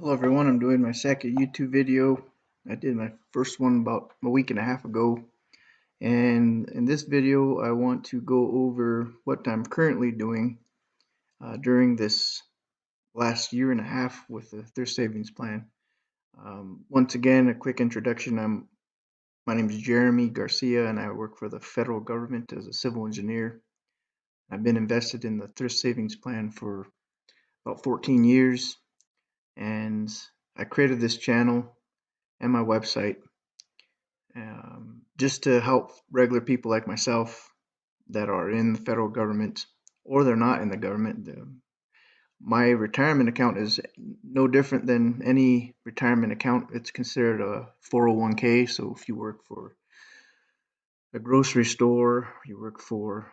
Hello everyone, I'm doing my second YouTube video. I did my first one about a week and a half ago, and in this video I want to go over what I'm currently doing during this last year and a half with the Thrift Savings Plan. Once again, a quick introduction. My name is Jeremy Garcia and I work for the federal government as a civil engineer. I've been invested in the Thrift Savings Plan for about 14 years, and I created this channel and my website just to help regular people like myself that are in the federal government or they're not in the government. My retirement account is no different than any retirement account. It's considered a 401k. So if you work for a grocery store, you work for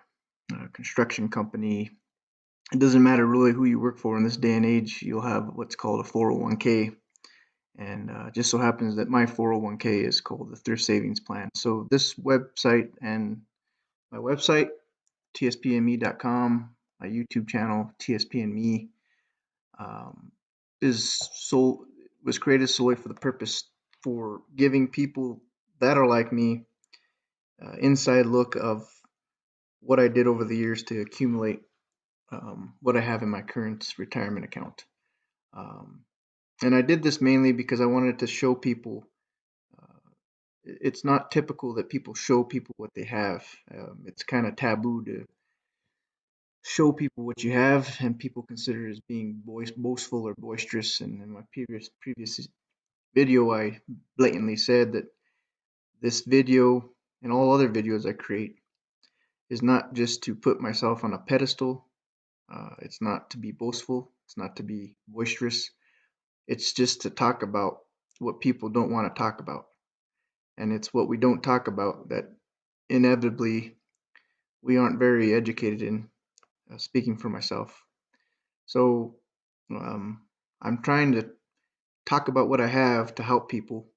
a construction company, it doesn't matter really who you work for in this day and age, you'll have what's called a 401k. And just so happens that my 401k is called the Thrift Savings Plan. So this website and my website, tspnme.com, my YouTube channel, tspnme, um, was created solely for the purpose for giving people that are like me inside look of what I did over the years to accumulate what I have in my current retirement account. Um, and I did this mainly because I wanted to show people it's not typical that people show people what they have. It's kind of taboo to show people what you have, and people consider it as being boastful or boisterous. And in my previous video, I blatantly said that this video and all other videos I create is not just to put myself on a pedestal. It's not to be boastful. It's not to be boisterous. It's just to talk about what people don't want to talk about. And it's what we don't talk about that inevitably we aren't very educated in, speaking for myself. So um, I'm trying to talk about what I have to help people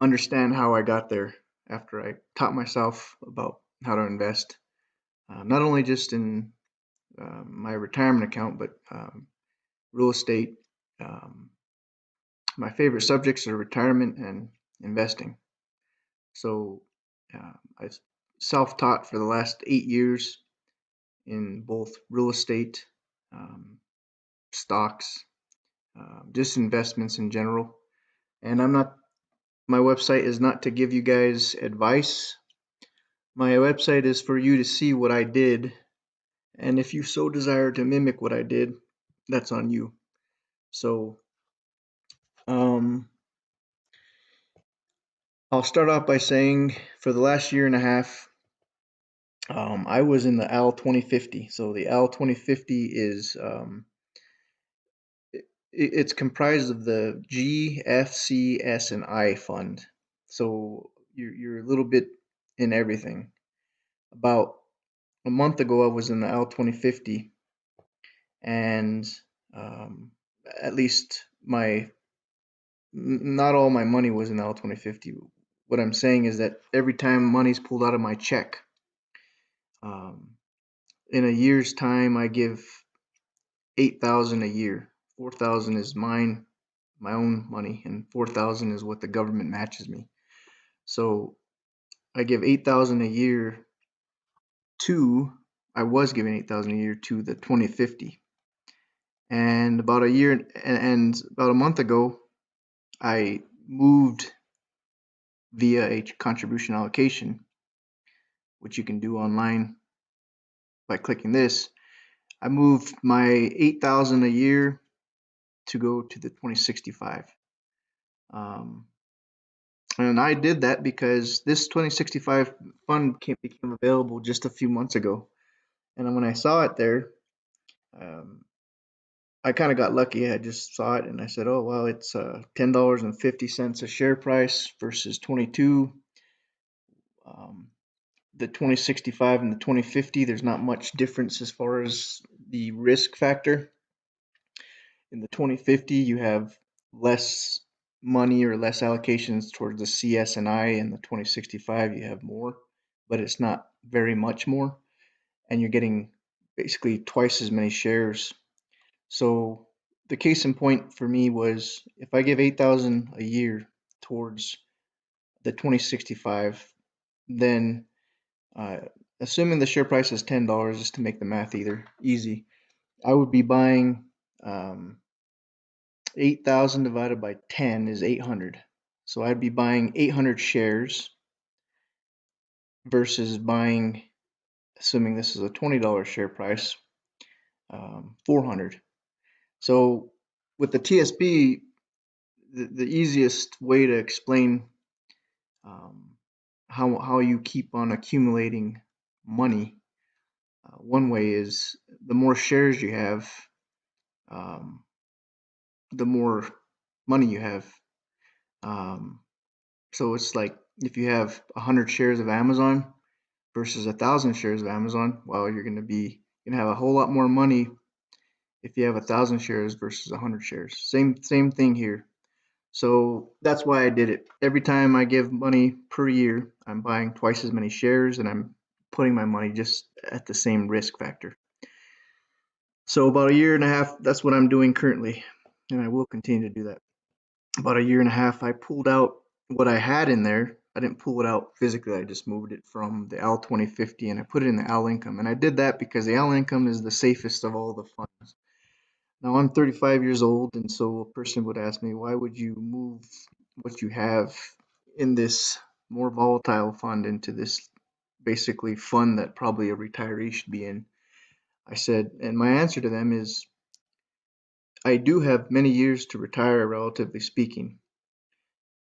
understand how I got there after I taught myself about how to invest, not only just in my retirement account, but real estate. Um, my favorite subjects are retirement and investing. So I self-taught for the last 8 years in both real estate, um, stocks, just investments in general. And my website is not to give you guys advice. My website is for you to see what I did. And if you so desire to mimic what I did, that's on you. So um, I'll start off by saying for the last year and a half, I was in the AL 2050. So the AL 2050 is it's comprised of the G, F, C, S, and I fund. So you're a little bit in everything. About a month ago, I was in the L 2050, and um, at least not all my money was in L 2050. What I'm saying is that every time money's pulled out of my check, um, in a year's time, I give 8,000 a year. 4,000 is mine, my own money, and 4,000 is what the government matches me. So I give 8,000 a year to. I was giving 8,000 a year to the 2050. And about a year and about a month ago, I moved via a contribution allocation, which you can do online by clicking this. I moved my 8,000 a year to go to the 2065. Um, and I did that because this 2065 fund became available just a few months ago. And when I saw it there, um, I kind of got lucky. I just saw it and I said, "Oh well, it's $10.50 a share price versus 22." Um, the 2065 and the 2050, there's not much difference as far as the risk factor. In the 2050, you have less money or less allocations towards the CS&I. In the 2065, you have more, but it's not very much more, and you're getting basically twice as many shares. So the case in point for me was if I give 8,000 a year towards the 2065, then uh, assuming the share price is $10, just to make the math either easy, I would be buying 8,000 divided by 10 is 800. So I'd be buying 800 shares versus buying, assuming this is a $20 share price, 400. So with the TSB, the easiest way to explain um, how you keep on accumulating money, one way is the more shares you have, um, the more money you have. Um, so it's like if you have 100 shares of Amazon versus 1,000 shares of Amazon, well, you're gonna have a whole lot more money if you have 1,000 shares versus 100 shares. Same thing here. So that's why I did it. Every time I give money per year, I'm buying twice as many shares and I'm putting my money just at the same risk factor. So about a year and a half, that's what I'm doing currently, and I will continue to do that. About a year and a half, I pulled out what I had in there. I didn't pull it out physically. I just moved it from the Al 2050 and I put it in the Al income. And I did that because the Al income is the safest of all the funds. Now I'm 35 years old, and so a person would ask me, why would you move what you have in this more volatile fund into this basically fund that probably a retiree should be in? I said, and my answer to them is, I do have many years to retire, relatively speaking,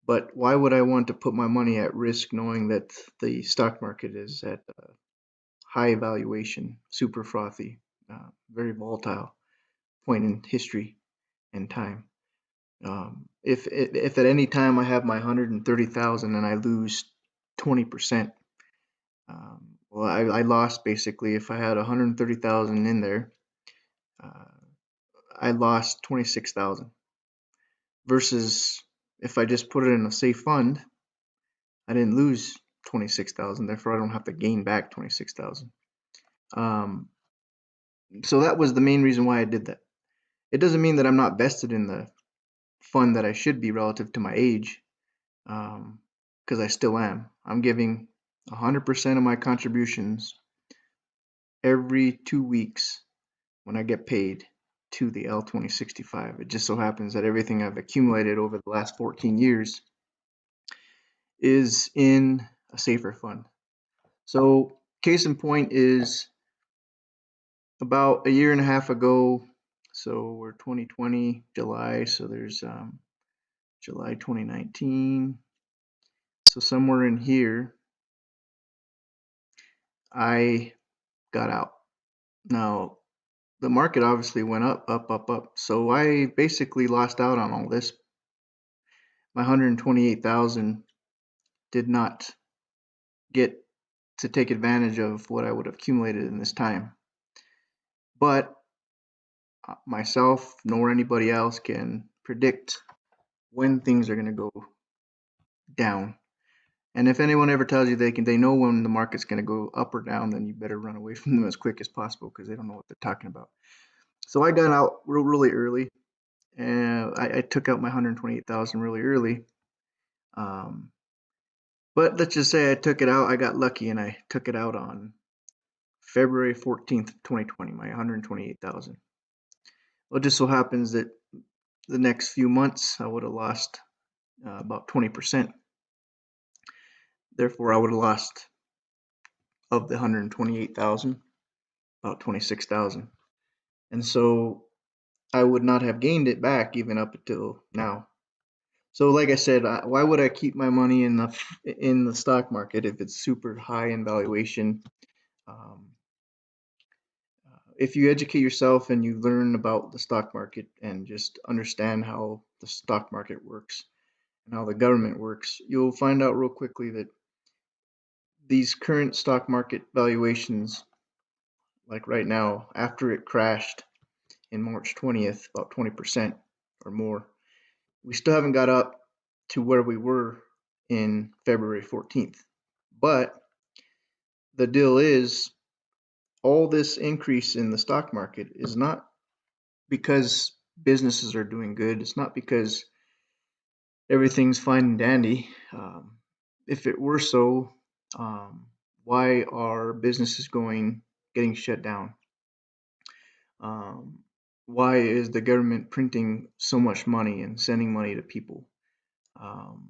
but why would I want to put my money at risk knowing that the stock market is at a high valuation, super frothy, very volatile point in history and time? If at any time I have my 130,000 and I lose 20%, well, I lost basically. If I had 130,000 in there, uh, I lost 26,000. Versus if I just put it in a safe fund, I didn't lose 26,000. Therefore, I don't have to gain back 26,000. Um, so that was the main reason why I did that. It doesn't mean that I'm not vested in the fund that I should be relative to my age, because I still am. I'm giving 100% of my contributions every 2 weeks when I get paid to the L2065. It just so happens that everything I've accumulated over the last 14 years is in a safer fund. So, case in point is about a year and a half ago. So, we're 2020, July. So, there's July 2019. So, somewhere in here, I got out. Now, the market obviously went up, up, up, up. So, I basically lost out on all this. My 128,000 did not get to take advantage of what I would have accumulated in this time. But myself nor anybody else can predict when things are going to go down. And if anyone ever tells you they know when the market's going to go up or down, then you better run away from them as quick as possible because they don't know what they're talking about. So I got out really early, and I took out my 128,000 really early. Um, but let's just say I took it out. I got lucky and I took it out on February 14th, 2020, my 128,000. Well, it just so happens that the next few months I would have lost about 20%. Therefore, I would have lost of the 128,000, about 26,000. And so I would not have gained it back even up until now. So like I said, why would I keep my money in the stock market if it's super high in valuation? Um, if you educate yourself and you learn about the stock market and just understand how the stock market works and how the government works, you'll find out real quickly that these current stock market valuations, like right now, after it crashed in March 20th, about 20% or more, we still haven't got up to where we were in February 14th. But the deal is, all this increase in the stock market is not because businesses are doing good, it's not because everything's fine and dandy. If it were so, um, why are businesses getting shut down? Um, why is the government printing so much money and sending money to people? Um,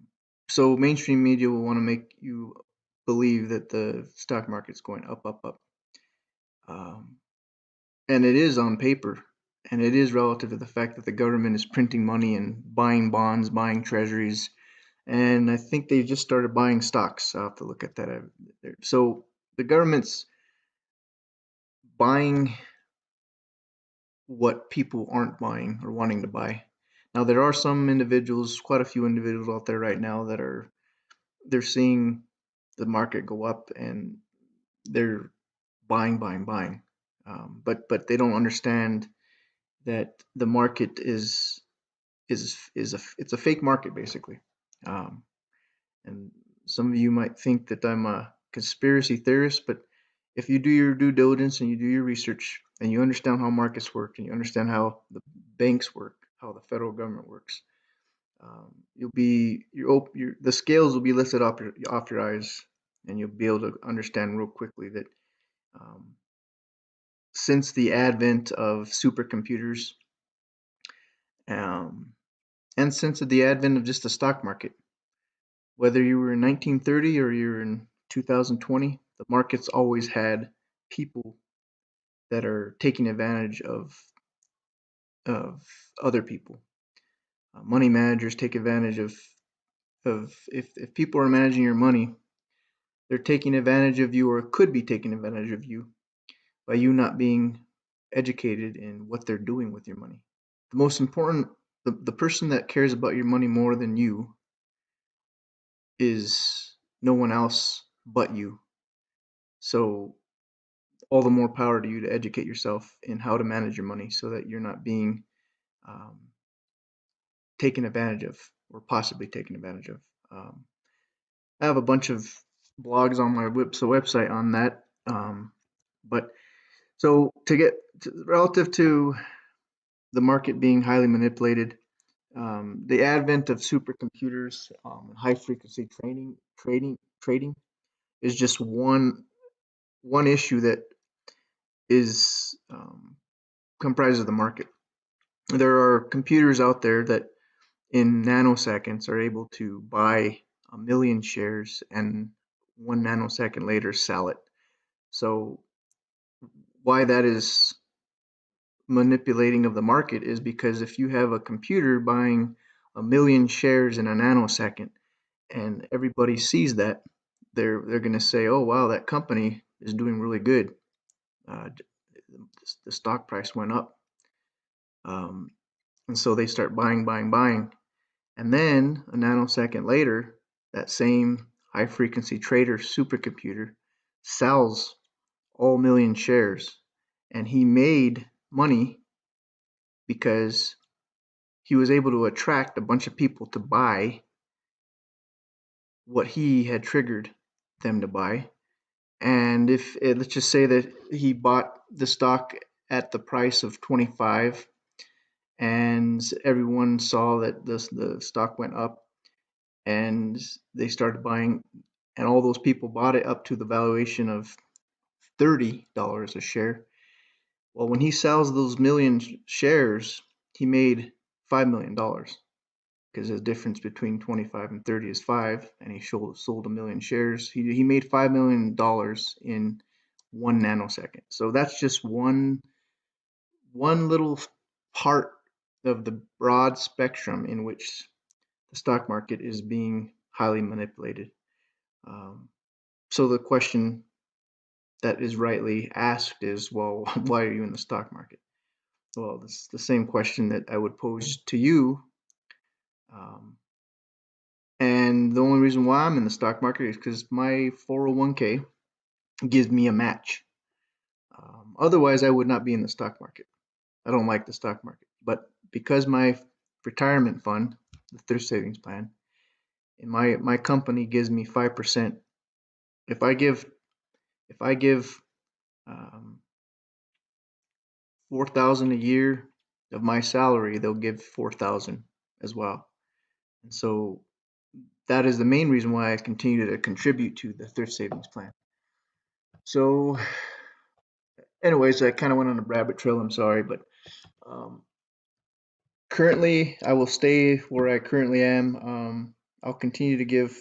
so mainstream media will want to make you believe that the stock market's going up, up, up. Um, and it is on paper, and it is relative to the fact that the government is printing money and buying bonds, buying treasuries, and I think they just started buying stocks. I'll have to look at that. So the government's buying what people aren't buying or wanting to buy. Now there are some individuals, quite a few individuals out there right now that they're seeing the market go up and they're buying, buying, buying. But they don't understand that the market is it's a fake market basically. Um, and some of you might think that I'm a conspiracy theorist, but if you do your due diligence and you do your research and you understand how markets work and you understand how the banks work, how the federal government works, you'll be the scales will be lifted off your eyes, and you'll be able to understand real quickly that um, since the advent of supercomputers, um, and since the advent of just the stock market, whether you were in 1930 or you're in 2020, the market's always had people that are taking advantage of other people. Money managers take advantage of if people are managing your money, they're taking advantage of you or could be taking advantage of you by you not being educated in what they're doing with your money. The most important, the person that cares about your money more than you is no one else but you. So all the more power to you to educate yourself in how to manage your money so that you're not being um, taken advantage of or possibly taken advantage of. Um, I have a bunch of blogs on my website on that. But so relative to the market being highly manipulated, the advent of supercomputers and high frequency trading is just one issue that is comprises the market. There are computers out there that in nanoseconds are able to buy a million shares and 1 nanosecond later sell it. So why that is manipulating of the market is because if you have a computer buying a million shares in a nanosecond and everybody sees that, they're going to say, "Oh wow, that company is doing really good. Uh, the stock price went up," um, and so they start buying, buying, buying, and then a nanosecond later, that same high frequency trader supercomputer sells all million shares, and he made money because he was able to attract a bunch of people to buy what he had triggered them to buy. And if let's just say that he bought the stock at the price of 25 and everyone saw that the stock went up and they started buying and all those people bought it up to the valuation of $30 a share. Well, when he sells those million shares, he made $5 million because the difference between 25 and 30 is 5, and he sold a million shares. He made $5 million in 1 nanosecond. So that's just one little part of the broad spectrum in which the stock market is being highly manipulated. Um, so the question that is rightly asked is, well, why are you in the stock market? Well, it's the same question that I would pose to you. Um, and the only reason why I'm in the stock market is because my 401k gives me a match. Otherwise, I would not be in the stock market. I don't like the stock market. But because my retirement fund, the Thrift Savings Plan, and my company gives me 5%. If I give if I give 4,000 a year of my salary, they'll give 4,000 as well. And so that is the main reason why I continue to contribute to the thrift savings plan. So, anyways, I kind of went on a rabbit trail. I'm sorry, but um, currently I will stay where I currently am. I'll continue to give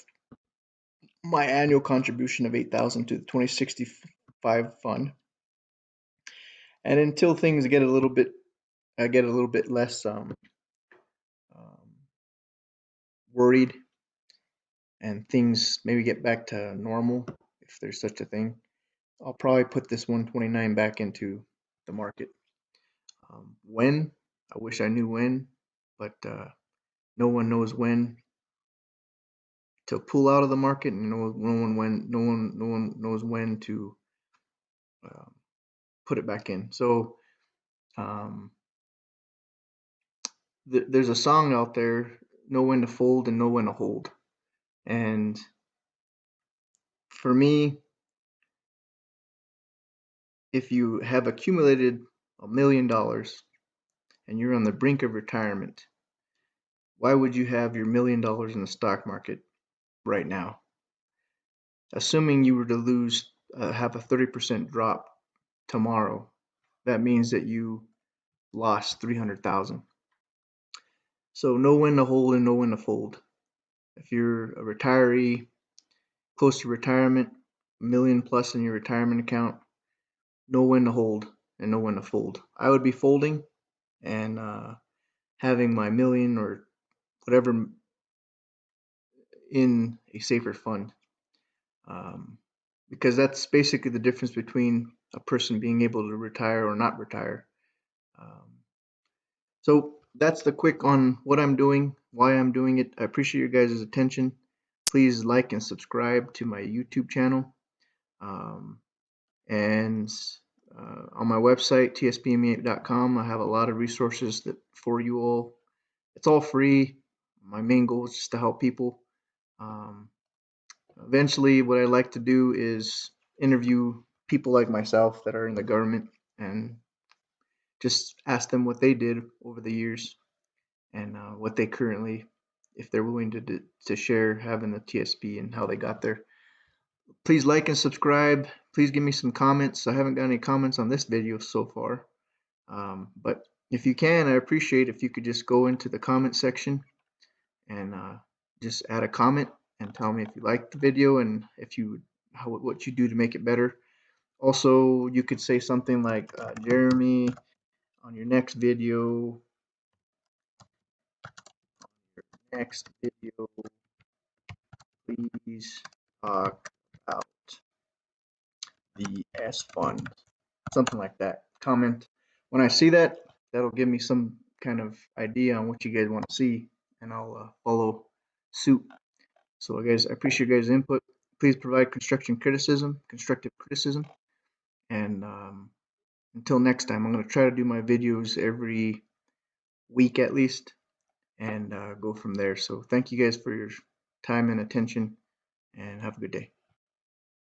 my annual contribution of 8,000 to the 2065 fund, and until things get a little bit, I get a little bit less um, worried, and things maybe get back to normal, if there's such a thing, I'll probably put this 129 back into the market. When? I wish I knew when, but no one knows when to pull out of the market, and no one knows when to um, put it back in. So um, there's a song out there, "Know when to fold and know when to hold," and for me, if you have accumulated $1 million and you're on the brink of retirement, why would you have your $1 million in the stock market right now? Assuming you were to lose, have a 30% drop tomorrow, that means that you lost 300,000. So know when to hold and know when to fold. If you're a retiree, close to retirement, a million plus in your retirement account, know when to hold and know when to fold. I would be folding and having my million or whatever in a safer fund, because that's basically the difference between a person being able to retire or not retire. Um, so that's the quick on what I'm doing, why I'm doing it. I appreciate your guys' attention. Please like and subscribe to my YouTube channel. Um, and on my website, tspma.com, I have a lot of resources that for you all. It's all free. My main goal is just to help people. Um, Eventually, what I like to do is interview people like myself that are in the government and just ask them what they did over the years and what they currently, if they're willing to share having the TSP and how they got there. Please like and subscribe. Please give me some comments. I haven't got any comments on this video so far, but if you can, I appreciate if you could just go into the comment section and just add a comment and tell me if you liked the video and if you what you do to make it better. Also, you could say something like, Jeremy, on your next video, please talk about the S fund, something like that. Comment. When I see that, that'll give me some kind of idea on what you guys want to see, and I'll follow suit. So, guys, I appreciate your guys' input. Please provide constructive criticism, and until next time, I'm going to try to do my videos every week at least, and go from there. So, thank you guys for your time and attention, and have a good day.